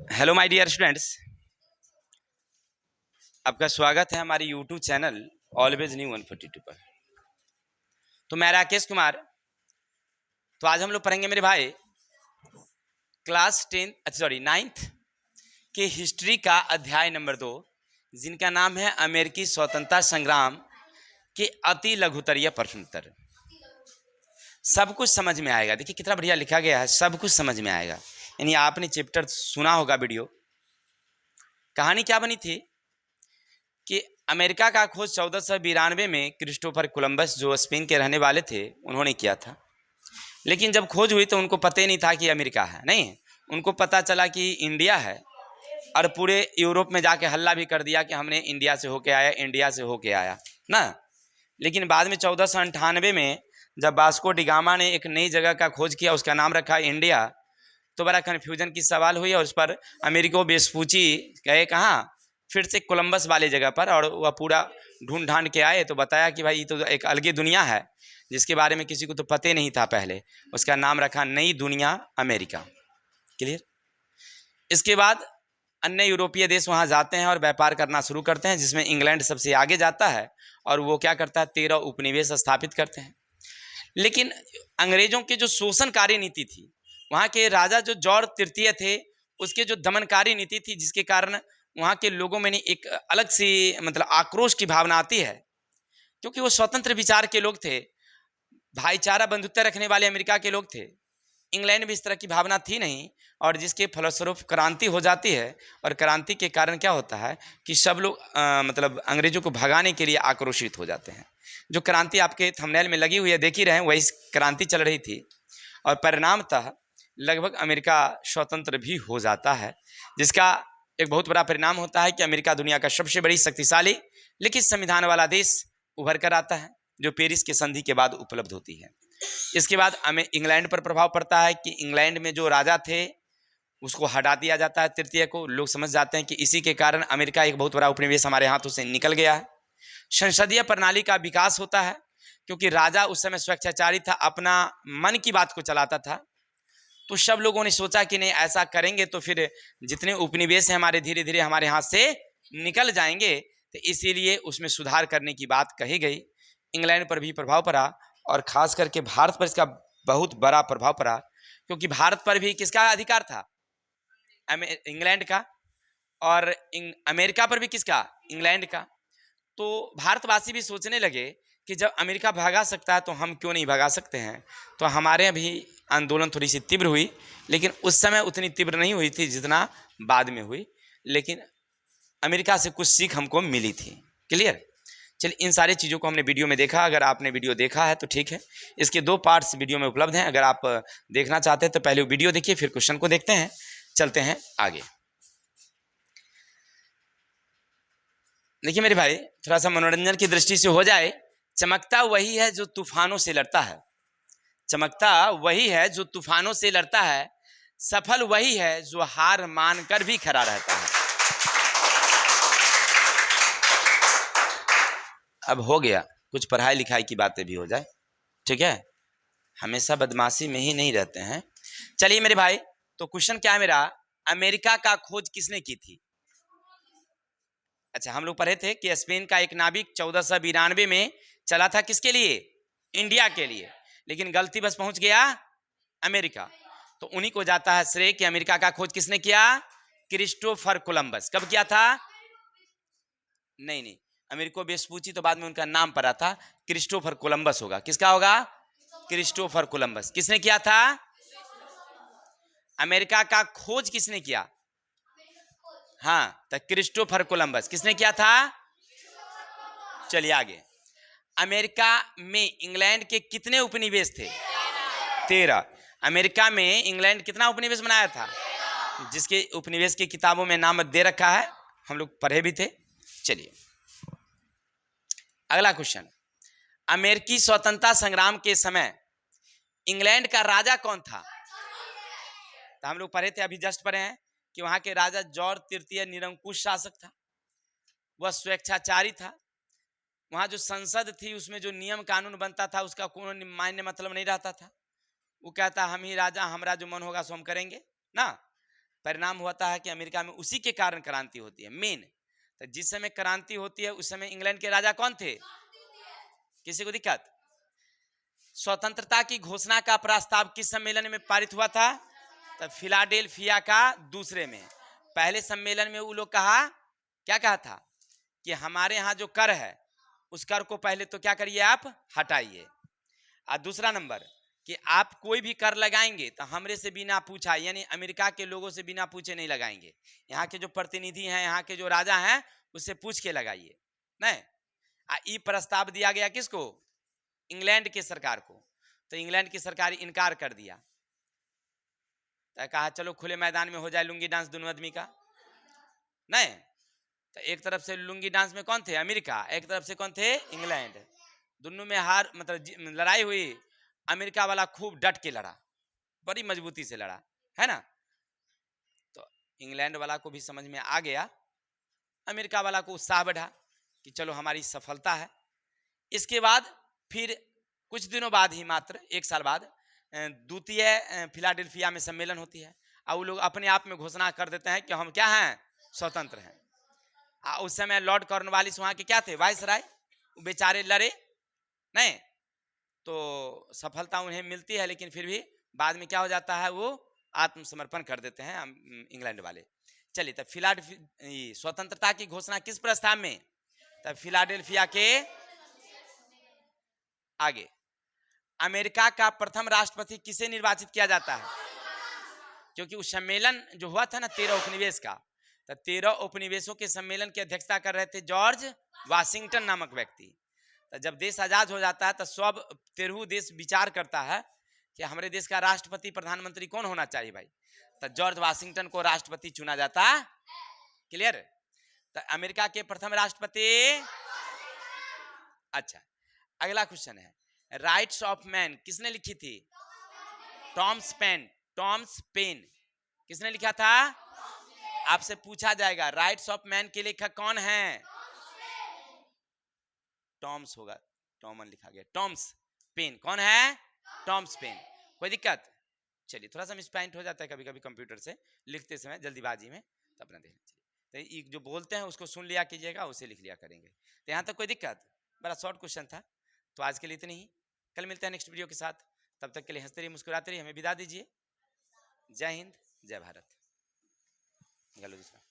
Hello my dear students, आपका स्वागत है हमारे यूट्यूब चैनल ऑलवेज न्यू 142 पर। तो मैं राकेश कुमार। तो आज हम लोग पढ़ेंगे मेरे भाई क्लास 9th के हिस्ट्री का अध्याय नंबर 2, जिनका नाम है अमेरिकी स्वतंत्रता संग्राम के अति लघुतरीय प्रश्न उत्तर। सब कुछ समझ में आएगा। देखिए कितना बढ़िया लिखा गया है, सब कुछ समझ में आएगा। यानी आपने चैप्टर सुना होगा, वीडियो कहानी क्या बनी थी कि अमेरिका का खोज 1492 में क्रिस्टोफर कोलंबस, जो स्पेन के रहने वाले थे, उन्होंने किया था। लेकिन जब खोज हुई तो उनको पता ही नहीं था कि अमेरिका है, नहीं, उनको पता चला कि इंडिया है। और पूरे यूरोप में जाके हल्ला भी कर दिया कि हमने इंडिया से होके आया, इंडिया से होके आया ना। लेकिन बाद में 1498 में जब वास्को डी गामा ने एक नई जगह का खोज किया, उसका नाम रखा इंडिया, तो बड़ा कन्फ्यूजन की सवाल हुई और उस पर अमेरिको वेस्पूची गए कहाँ, फिर से कोलंबस वाले जगह पर, और वह पूरा ढूंढ ढांड के आए तो बताया कि भाई ये तो एक अलग दुनिया है जिसके बारे में किसी को तो पता नहीं था पहले। उसका नाम रखा नई दुनिया अमेरिका। क्लियर। इसके बाद अन्य यूरोपीय देश वहाँ जाते हैं और व्यापार करना शुरू करते हैं, जिसमें इंग्लैंड सबसे आगे जाता है और वो क्या करता है, 13 उपनिवेश स्थापित करते हैं। लेकिन अंग्रेजों की जो शोषणकारी नीति थी, वहाँ के राजा जो जॉर्ज तृतीय थे, उसके जो दमनकारी नीति थी, जिसके कारण वहाँ के लोगों में एक अलग सी मतलब आक्रोश की भावना आती है, क्योंकि वो स्वतंत्र विचार के लोग थे, भाईचारा बंधुत्व रखने वाले अमेरिका के लोग थे। इंग्लैंड में इस तरह की भावना थी नहीं, और जिसके फलस्वरूप क्रांति हो जाती है। और क्रांति के कारण क्या होता है कि सब लोग मतलब अंग्रेजों को भगाने के लिए आक्रोशित हो जाते हैं। जो क्रांति आपके थंबनेल में लगी हुई है, देख ही रहे हैं, वही क्रांति चल रही थी। और परिणामतः लगभग अमेरिका स्वतंत्र भी हो जाता है, जिसका एक बहुत बड़ा परिणाम होता है कि अमेरिका दुनिया का सबसे बड़ी शक्तिशाली लिखित संविधान वाला देश उभर कर आता है, जो पेरिस के संधि के बाद उपलब्ध होती है। इसके बाद हमें इंग्लैंड पर प्रभाव पड़ता है कि इंग्लैंड में जो राजा थे उसको हटा दिया जाता है, तृतीय को। लोग समझ जाते हैं कि इसी के कारण अमेरिका एक बहुत बड़ा उपनिवेश हमारे हाथों से निकल गया है। संसदीय प्रणाली का विकास होता है, क्योंकि राजा उस समय स्वेच्छाचारी था, अपना मन की बात को चलाता था। तो सब लोगों ने सोचा कि नहीं, ऐसा करेंगे तो फिर जितने उपनिवेश हैं हमारे धीरे धीरे हमारे हाथ से निकल जाएंगे। तो इसीलिए उसमें सुधार करने की बात कही गई। इंग्लैंड पर भी प्रभाव पड़ा, और खास करके भारत पर इसका बहुत बड़ा प्रभाव पड़ा, क्योंकि भारत पर भी किसका अधिकार था, इंग्लैंड का। और अमेरिका पर भी किसका, इंग्लैंड का। तो भारतवासी भी सोचने लगे कि जब अमेरिका भगा सकता है तो हम क्यों नहीं भगा सकते हैं। तो हमारे भी आंदोलन थोड़ी सी तीव्र हुई, लेकिन उस समय उतनी तीव्र नहीं हुई थी जितना बाद में हुई। लेकिन अमेरिका से कुछ सीख हमको मिली थी। क्लियर। चलिए, इन सारी चीज़ों को हमने वीडियो में देखा। अगर आपने वीडियो देखा है तो ठीक है, इसके 2 पार्ट्स वीडियो में उपलब्ध हैं। अगर आप देखना चाहते हैं तो पहले वीडियो देखिए, फिर क्वेश्चन को देखते हैं। चलते हैं आगे। देखिए मेरे भाई, थोड़ा सा मनोरंजन की दृष्टि से हो जाए। चमकता वही है जो तूफानों से लड़ता है, चमकता वही है जो तूफानों से लड़ता है, सफल वही है जो हार मानकर भी खड़ा रहता है। अब हो गया, कुछ पढ़ाई लिखाई की बातें भी हो जाए, ठीक है। हमेशा बदमाशी में ही नहीं रहते हैं। चलिए मेरे भाई, तो क्वेश्चन क्या है मेरा, अमेरिका का खोज किसने की थी। अच्छा, हम लोग पढ़े थे कि स्पेन का एक नाविक 1492 में चला था, किसके लिए, इंडिया के लिए। लेकिन गलती बस पहुंच गया अमेरिका। तो उन्हीं को जाता है श्रेय कि अमेरिका का खोज किसने किया, क्रिस्टोफर कोलंबस। कब किया था, नहीं नहीं, अमेरिको वेस्पूची तो बाद में उनका नाम पड़ा था, क्रिस्टोफर कोलंबस होगा। किसका होगा, क्रिस्टोफर कोलंबस। किसने किया था, अमेरिका का खोज किसने किया, हाँ, तो क्रिस्टोफर कोलंबस किसने किया था। चलिए आगे। अमेरिका में इंग्लैंड के कितने उपनिवेश थे, 13। अमेरिका में इंग्लैंड कितना उपनिवेश बनाया था, जिसके उपनिवेश की किताबों में नाम दे रखा है, हम लोग पढ़े भी थे। चलिए अगला क्वेश्चन, अमेरिकी स्वतंत्रता संग्राम के समय इंग्लैंड का राजा कौन था। तो हम लोग पढ़े थे, अभी जस्ट पढ़े हैं कि वहां के राजा जॉर्ज तृतीय निरंकुश शासक था, वह स्वेच्छाचारी था। वहां जो संसद थी उसमें जो नियम कानून बनता था उसका कोई मायने मतलब नहीं रहता था। वो कहता हम ही राजा, हमारा जो मन होगा सो हम करेंगे ना। परिणाम होता है कि अमेरिका में उसी के कारण क्रांति होती है मेन। तो जिस समय क्रांति होती है उस समय इंग्लैंड के राजा कौन थे? किसी को दिक्कत? स्वतंत्रता की घोषणा का प्रस्ताव किस सम्मेलन में पारित हुआ था? तो फिलाडेल्फिया का दूसरे में। पहले सम्मेलन में वो लोग कहा, क्या कहा था कि हमारे यहाँ जो कर है उस कर को पहले तो क्या करिए आप हटाइए, और दूसरा नंबर कि आप कोई भी कर लगाएंगे तो हमरे से बिना पूछा, यानी अमेरिका के लोगों से बिना पूछे नहीं लगाएंगे। यहाँ के जो प्रतिनिधि हैं, यहाँ के जो राजा हैं, उससे पूछ के लगाइए। नहीं, ये प्रस्ताव दिया गया किसको? इंग्लैंड की सरकार को। तो इंग्लैंड की सरकार इनकार कर दिया। तो कहा चलो खुले मैदान में हो जाए लुंगी डांस दोनों आदमी का। नहीं, तो एक तरफ से लुंगी डांस में कौन थे? अमेरिका। एक तरफ से कौन थे? इंग्लैंड। दोनों में हार मतलब लड़ाई हुई। अमेरिका वाला खूब डट के लड़ा, बड़ी मजबूती से लड़ा, है ना। तो इंग्लैंड वाला को भी समझ में आ गया, अमेरिका वाला को उत्साह बढ़ा कि चलो हमारी सफलता है। इसके बाद फिर कुछ दिनों बाद ही, मात्र एक साल बाद, द्वितीय फिलाडेल्फिया में सम्मेलन होती है और वो लोग अपने आप में घोषणा कर देते हैं कि हम क्या हैं? स्वतंत्र हैं। उस समय लॉर्ड कॉर्नवालिस वहां के क्या थे? वाइसराय। बेचारे लड़े नहीं, तो सफलता उन्हें मिलती है, लेकिन फिर भी बाद में क्या हो जाता है? वो आत्मसमर्पण कर देते हैं इंग्लैंड वाले। चलिए, तब स्वतंत्रता की घोषणा किस प्रस्ताव में? तब फिलाडेल्फिया के आगे। अमेरिका का प्रथम राष्ट्रपति किसे निर्वाचित किया जाता है? क्योंकि उस सम्मेलन जो हुआ था ना 13 उपनिवेश का, तो 13 उपनिवेशों के सम्मेलन की अध्यक्षता कर रहे थे जॉर्ज वाशिंगटन नामक व्यक्ति। तो जब देश आजाद हो जाता है तो सब 13 देश विचार करता है कि हमारे देश का राष्ट्रपति प्रधानमंत्री कौन होना चाहिए भाई। तो जॉर्ज वाशिंगटन को राष्ट्रपति चुना जाता। क्लियर? तो अमेरिका के प्रथम राष्ट्रपति। अच्छा, अगला क्वेश्चन है, राइट्स ऑफ मैन किसने लिखी थी? Thomas pen. टॉमस पेन किसने लिखा था? आपसे पूछा जाएगा राइट्स ऑफ मैन के लेखक कौन है? टॉमस होगा, टॉमन लिखा गया, टॉमस पेन। कौन है? Tom's pen. कोई दिक्कत? चलिए, थोड़ा सा मिसप्रिंट हो जाता है कभी कभी कंप्यूटर से लिखते समय जल्दीबाजी में, तो अपना देखना चाहिए। तो ये जो बोलते हैं उसको सुन लिया कीजिएगा, उसे लिख लिया करेंगे। तो यहाँ तक कोई दिक्कत? बड़ा शॉर्ट क्वेश्चन था। तो आज के लिए इतनी ही, कल मिलते हैं नेक्स्ट वीडियो के साथ। तब तक के लिए हंसते रहिए, मुस्कुराते रहिए, हमें विदा दीजिए। जय हिंद, जय भारत। गलो दूसरा।